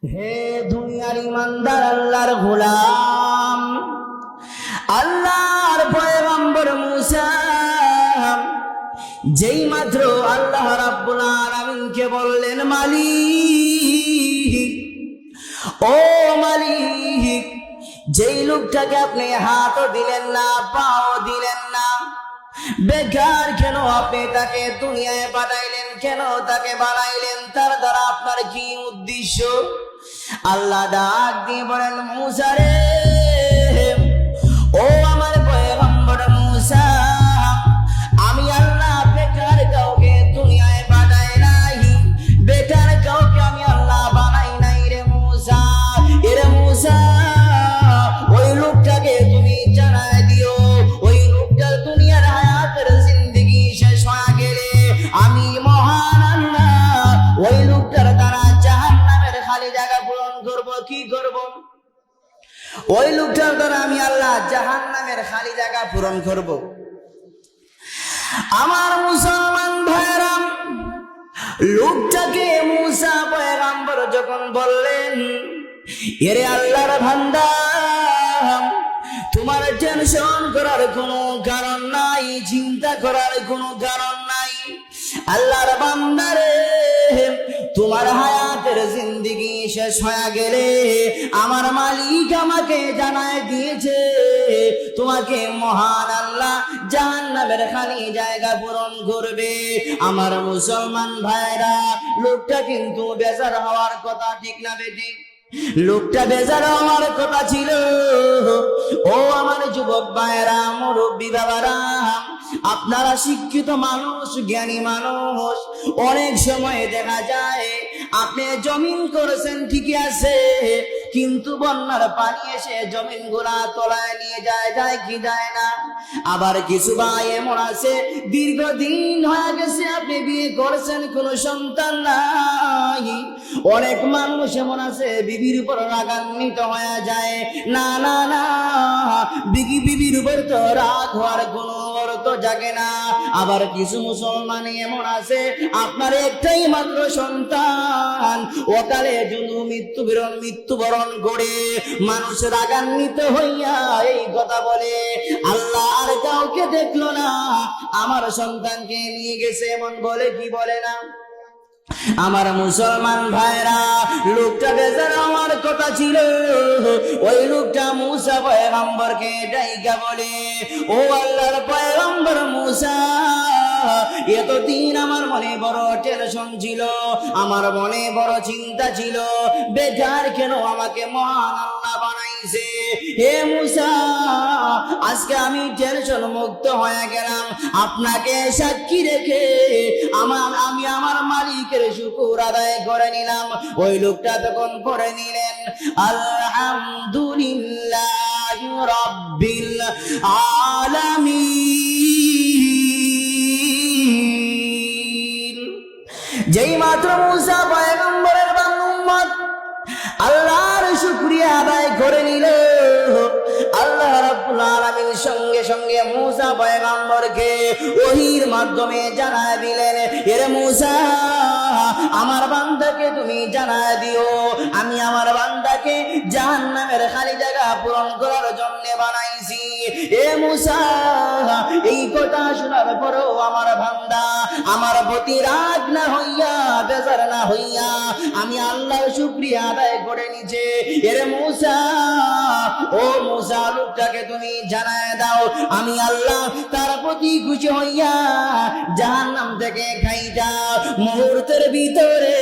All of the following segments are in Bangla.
হে দুনিয়ার ইমানদার আল্লাহর গোলাম, আল্লাহর পয়গম্বর মূসা যেই মাত্র আল্লাহ রাব্বুল আলামিনকে বললেন, মালিক, ও মালিক, যেই লোকটাকে আপনি হাতও দিলেন না, পাও দিলেন না, বেকার কেন আপনি তাকে দুনিয়ায় পাঠাইলেন, কেন তাকে বানাইলেন, তার দ্বারা আপনার কি উদ্দেশ্য? আল্লাহ ডাক দিয়ে বলেন, মূসা রে, ও আমার পয়গম্বর মূসা, আমি আল্লাহ বেকার কাউকে দুনিয়ায় পাঠাই নাই, বেকার কাউকে আমি আল্লাহ বানাই নাই রে মূসা। এরে মূসা, ওই লোকটাকে তুমি জানাই দিও, ওই লোকটার দুনিয়ার হায়াতের জিন্দেগি শেষ হয়ে গেলে আমি মহান আল্লাহ ওই লোকটার দ্বারা জাহান্নামের খালি জায়গা পূরণ করব। কি করব? ওই লোকটার দ্বারা আমি আল্লাহ জাহান্নামের খালি জায়গা পূরণ করব। আমার মুসলমান ভাইরা, লোকটাকে মূসা পয়গম্বর যখন বললেন, এরে আল্লাহর বান্দা, তোমার টেনশন করার কোনো কারণ নাই, চিন্তা করার কোনো কারণ নাই। আল্লাহর বান্দা রে, তোমার হায়াতের জিন্দেগি শেষ হয়ে গেলে আমার মালিক আমাকে জানায় দিয়েছে, তোমাকে মহান আল্লাহ জাহান্নামের খালি জায়গা পূরণ করবে। আমার মুসলমান ভাইরা, লোকটা কিন্তু বেজার হওয়ার কথা, ঠিক না বেঠিক? লোকটা বেজার হওয়ার কথা ছিল। ও আমার যুবক ভাইরা, মুরব্বী বাবারা, আপনারা শিক্ষিত মানুষ, জ্ঞানী মানুষ, অনেক সময় দেখা যায় আপনি জমিন করেছেন ঠিকই আছে, কিন্তু বন্যার পানি এসে জমিন গুলা তলায় নিয়ে যায়, যায় কি যায় না? আবার কিছু ভাই এমন আছে, দীর্ঘদিন হয়ে গেছে আপনি বিয়ে করেছেন, কোনো সন্তান নাই। অনেক মানুষ এমন আছে, বিবির উপর রাগান্বিত হয়ে যায়। না না না, বিবির উপর তো রাগ হওয়ার কোনো অর্থ জাগে না। আবার কিছু মুসলমান এমন আছে, আপনার একটাই মাত্র সন্তান, অকালে জন্য মৃত্যুবরণ করে মানুষ রাগান্বিত হইয়া এই কথা বলে, আল্লাহ আর কাউকে দেখলো না, আমার সন্তানকে নিয়ে গেছে, এমন বলে কি বলে না? আমার মুসলমান ভাইরা, লোকটা বেজার আমার কথা ছিল। ওই লোকটা মূসা পয়গম্বরকে ডাইকা বলে, ও আল্লাহর পয়গম্বর মূসা, এতদিন আমার মনে বড় টেনশন ছিল, আমার মনে বড় চিন্তা ছিল, বেকার কেন আমাকে মহান আল্লাহ বানাইছে। হে মূসা, আজকে আমি টেনশন মুক্ত হয়ে গেলাম, আপনাকে সাক্ষী রেখে আমি আমার মালিকের শুকর আদায় করে নিলাম। ওই লোকটা তখন করে নিলেন, আলহামদুলিল্লাহ রাব্বিল আলামিন। যেই মাত্র মূসা পয়গম্বরের উম্মত আল্লাহর শুকরিয়া আদায় করে নিল, আল্লাহ রাব্বুল আলামিন সঙ্গে সঙ্গে মূসা পয়গম্বরকে ওহীর মাধ্যমে জানায় দিলেন, এরে মূসা, আমার বান্দাকে তুমি জানায় দিও, আমি আমার বান্দাকে জাহান্নামের খালি জায়গা পূরণ করার জন্য বানাইছি। এ মূসা, এই কথা শোনার পরেও আমার বান্দা আমার প্রতি রাগ না হইয়া, বেজার না হইয়া আমি আল্লাহর শুকরিয়া আদায় করে নিছে। এরে মূসা, ও মূসা, লোকটাকে তুমি জানায় দাও, আমি আল্লাহ তার প্রতি খুশি হইয়া জাহান্নাম থেকে খাইটা মুহূর্তের ভিতরে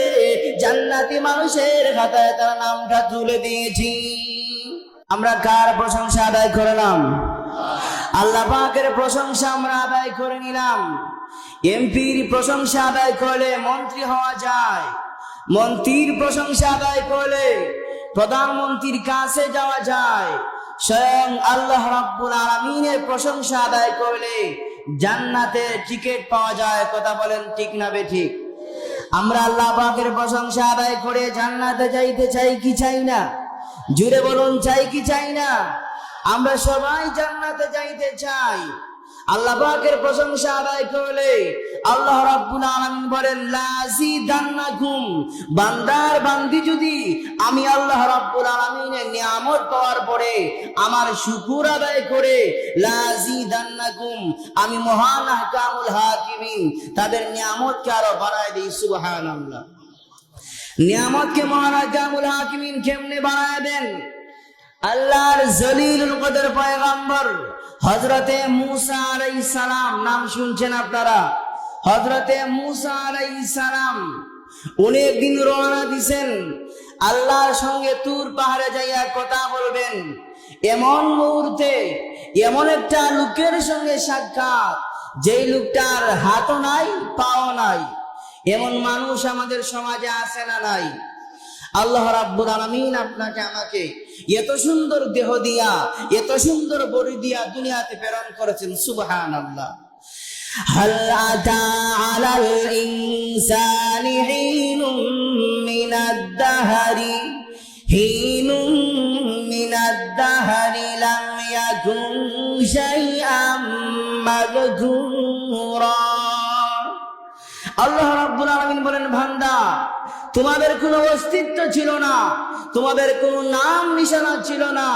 জান্নাতি মানুষের খাতায় তার নামটা তুলে দিয়েছি। আমরা কার প্রশংসা আদায় করলাম? আল্লাহ পাকের প্রশংসা আমরা আদায় করে নিলাম। এমপির প্রশংসা আদায় করলে মন্ত্রী হওয়া যায়, মন্ত্রীর প্রশংসা আদায় করলে প্রধানমন্ত্রীর কাছে যাওয়া যায়, স্বয়ং আল্লাহ রাব্বুল আলামিনের প্রশংসা আদায় করলে জান্নাতের টিকিট পাওয়া যায়। কথা বলেন ঠিক না বেঠিক? আমরা আল্লাহ পাকের প্রশংসা আদায় করে জান্নাতে যাইতে চাই কি চাই না? জুড়ে বলুন, চাই কি চাই না? আমরা সবাই জান্নাতে যাইতে চাই। আল্লাহ পাকের প্রশংসা আদায় করলে আল্লাহ রাব্বুল আলামিন বলেন, লাযিদান্নাকুম, বান্দার বান্দি যদি আমি আল্লাহ রাব্বুল আলামিনের নিয়ামত পাওয়ার পরে আমার শুকর আদায় করে লাযিদান্নাকুম, আমি মহান আহকামুল হাকিমিন তাদের নিয়ামতকে আরো বাড়ায় দিই। সুবহানাল্লাহ। নিয়ামতকে মহান আহকামুল হাকিমিন কেমনে বাড়ায় দেন? আল্লাহর জলিলুল কদর পয়গম্বর হযরতে মূসা আলাইহিস সালাম, নাম শুনছেন আপনারা? হযরতে মূসা আলাইহিস সালাম উনি একদিন রওনা দিছেন আল্লাহর সঙ্গে তুর পাহাড়ে যাইয়া কথা বলবেন। এমন মুহূর্তে এমন একটা লোকের সঙ্গে সাক্ষাৎ, যেই লোকটার হাতও নাই পাও নাই। এমন মানুষ আমাদের সমাজে আছে না নাই? আল্লাহ রাব্বুল আলামিন আপনাকে আমাকে এত সুন্দর দেহ দিয়া, এত সুন্দর বডি দিয়া দুনিয়াতে প্রেরণ করেছেন। সুবহানাল্লাহ। হাল আতা আলাল ইনসানি হিনুম মিনাদ দাহরি লাম ইয়াকুন শাইআম মাযকুরা। আল্লাহ রাব্বুল আলামিন বলেন, বান্দা তোমাদের কোনো অস্তিত্ব ছিল না, তোমাদের কোনো নাম নিশানা ছিল না।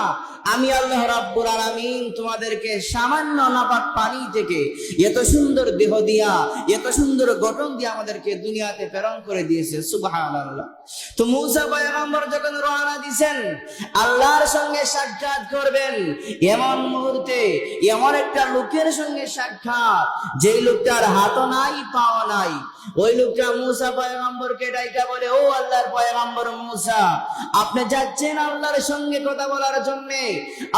আমি আল্লাহ রাব্বুল আলামিন তোমাদেরকে সামান্য নাপাক পানি থেকে এত সুন্দর দেহ দিয়া, এত সুন্দর গঠন দিয়ে আমাদেরকে দুনিয়াতে প্রেরণ করে দিয়েছে। সুবহানাল্লাহ। তো মূসা পয়গম্বর যখন রওনা দিয়েছেন আল্লাহর সঙ্গে সাক্ষাৎ করবেন, এমন মুহূর্তে এমন একটা লোকের সঙ্গে সাক্ষাৎ, যেই লোকটার হাতও নাই পাও নাই। ওই লোকটা মূসা পয়গম্বরকে ডাইকা বলে, ও আল্লাহর পয়গম্বর মূসা, আপনি যাচ্ছেন আল্লাহর সঙ্গে কথা বলার জন্য,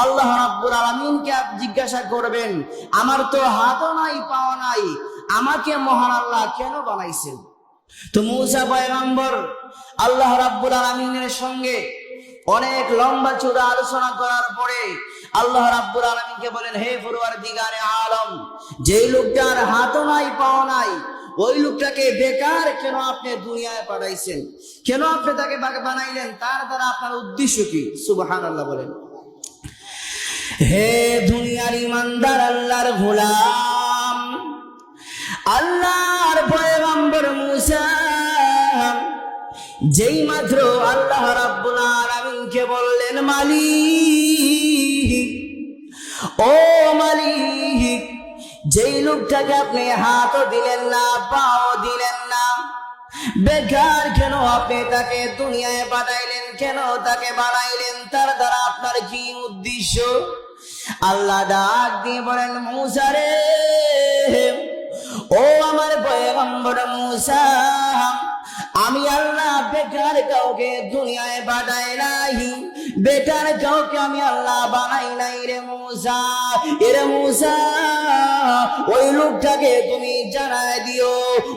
আল্লাহ রাব্বুল আলামিনকে আপনি জিজ্ঞাসা করবেন, আমার তো হাতও নাই পাও নাই, আমাকে মহান আল্লাহ কেন বানাইছেন? তো মূসা পয়গম্বর আল্লাহ রাব্বুল আলামিনের সঙ্গে অনেক লম্বা চূড়া আলোচনা করার পরে আল্লাহ রাব্বুল আলামিনকে বলেন, হে পরওয়ারদিগারে আলম, যেই লোকটার হাতও নাই পাও নাই, ওই লোকটাকে বেকার কেন আপনি দুনিয়ায় পাঠাইছেন? কেন আপনি তাকে বানাইলেন? তার দ্বারা আপনার উদ্দেশ্য কি? সুবহানাল্লাহ বলেন। হে দুনিয়ার ইমানদার আল্লাহর গোলাম, আল্লাহর পয়গম্বর মূসা যেই মাত্র আল্লাহ রাব্বুল আলামিনকে বললেন, মালিক, ও মালিক, যেই লোকটাকে আপনি হাতও দিলেন না পাও দিলেন না, বেকার কেন আপনি তাকে দুনিয়ায় পাঠাইলেন? কেন তাকে বানাইলেন? তার দ্বারা আপনার কি উদ্দেশ্য? আল্লাহ ডাক দিয়ে বলেন, মূসা রে, ও আমার পয়গম্বর মূসা, আমি আল্লাহ বেকার কাউকে দুনিয়ায় পাঠাই নাই, বেকার কাউকে আমি আল্লাহ বানাই নাই রে মূসা। এরে মূসা, ওই লোকটাকে তুমি জানাই দিও,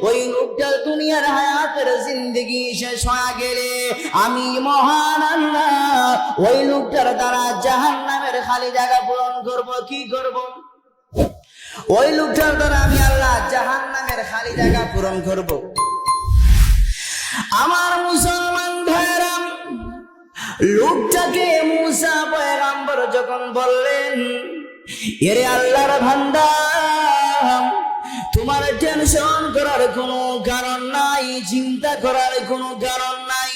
ওই লোকটা দুনিয়ার হায়াতের জিন্দেগি শেষ হয়ে গেলে আমি মহান আল্লাহ ওই লোকটার দ্বারা জাহান্নামের খালি জায়গা পূরণ করব। কি করব? ওই লোকটার দ্বারা আমি আল্লাহ জাহান্নামের খালি জায়গা পূরণ করব। আমার মুসলমান ভাইরা, লোকটাকে মূসা পয়গম্বর যখন বললেন, এরে আল্লাহর বান্দা, তোমার টেনশন করার কোনো কারণ নাই, চিন্তা করার কোনো কারণ নাই।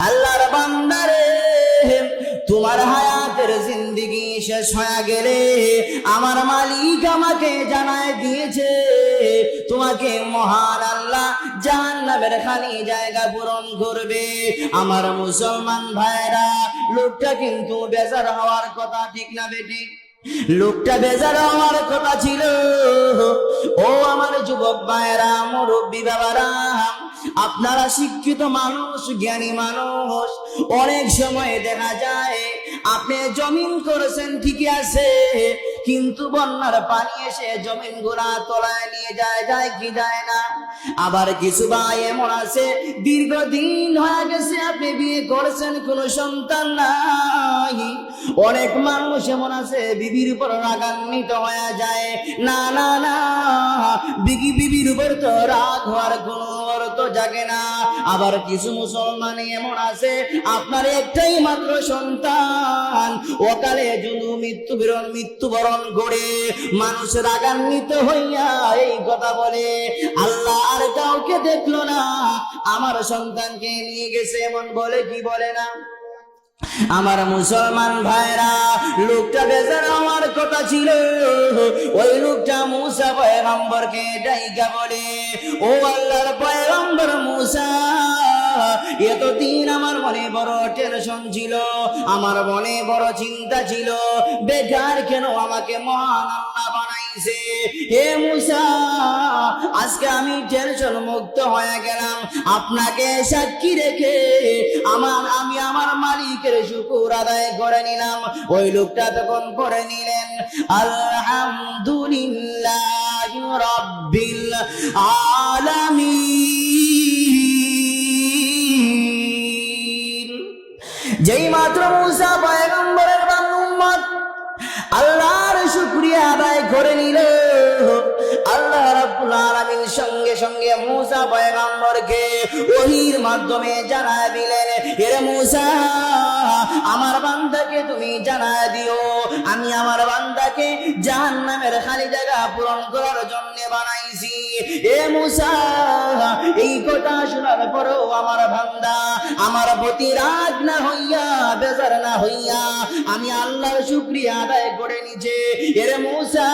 আল্লাহর বান্দারে, তোমার হায়াতের জিন্দেগি শেষ হয়ে গেলে আমার মালিক আমাকে জানায় দিয়েছে, তোমাকে মহান আল্লাহ জাহান্নামের খালি জায়গা পূরণ করবে। আমার মুসলমান ভাইরা, লোকটা কিন্তু বেজার হওয়ার কথা, ঠিক না বেটি? লোকটা বেজার হওয়ার কথা ছিল। ও আমার যুবক ভাইরা, মুরব্বী বাবারা, আপনারা শিক্ষিত মানুষ, জ্ঞানী মানুষ, অনেক সময় দেখা যায় আপনি জমিন করেছেন ঠিকই আছে, কিন্তু বন্যার পানি এসে জমিন গুলা তলায় নিয়ে যায় কি যায় না? আবার কিছু ভাই এমন আছে, দীর্ঘদিন হয়ে গেছে আপনি বিয়ে করেছেন, কোনো সন্তান নাই। অনেক মানুষ এমন আছে বিবির উপর রাগান্বিত হয়ে যায়। না না না, বিবির উপর তো রাগ হওয়ার কোনো অর্থ মতো জাগে না। আবার কিছু মুসলমান এমন আছে আপনার একটাই মাত্র সন্তান অকালে যদি মৃত্যুবরণ করে মানুষ রাগান্বিত হইয়া এই কথা বলে, আল্লাহ আর কাউকে দেখলো না, আমার সন্তানকে নিয়ে গেছে, এমন বলে কি বলে না? আমার মুসলমান ভাইরা, লোকটা বেজার হওয়ার কথা ছিল, ওই লোকটা মুসা পয়গম্বরকে ডাইকা বলে, ও আল্লাহর পয়গম্বর মুসা, এতদিন আমার মনে বড় টেনশন ছিল, আমার মনে বড় চিন্তা ছিল, বেকার কেন আমাকে মহান আল্লাহ বানাইছে। হে মুসা, আজকে আমি টেনশন মুক্ত হয়ে গেলাম, আপনাকে সাক্ষী রেখে আমি আমার মালিকের শুকর আদায় করে নিলাম। ওই লোকটা তখন করে নিলেন আলহামদুলিল্লাহ রাব্বিল আলামিন। যেই মাত্র মুসা পয়গম্বরের উম্মত আল্লাহর শুকরিয়া আদায় করে নিল, আল্লাহ রাব্বুল আলামিন সঙ্গে সঙ্গে মুসা পয়গম্বরকে ওহীর মাধ্যমে জানায় দিলেন, হে মুসা, আমার বান্দাকে তুমি জানায় দিও আমি আমার বান্দাকে জাহান্নামের খালি জায়গা পূরণ করার জন্য বানাইছি। হে মুসা, এই কথা শোনার পরেও আমার বান্দা আমার প্রতি রাগ না হইয়া, বেজার না হইয়া আমি আল্লাহর শুকরিয়া আদায় করে নিছে। হে মুসা,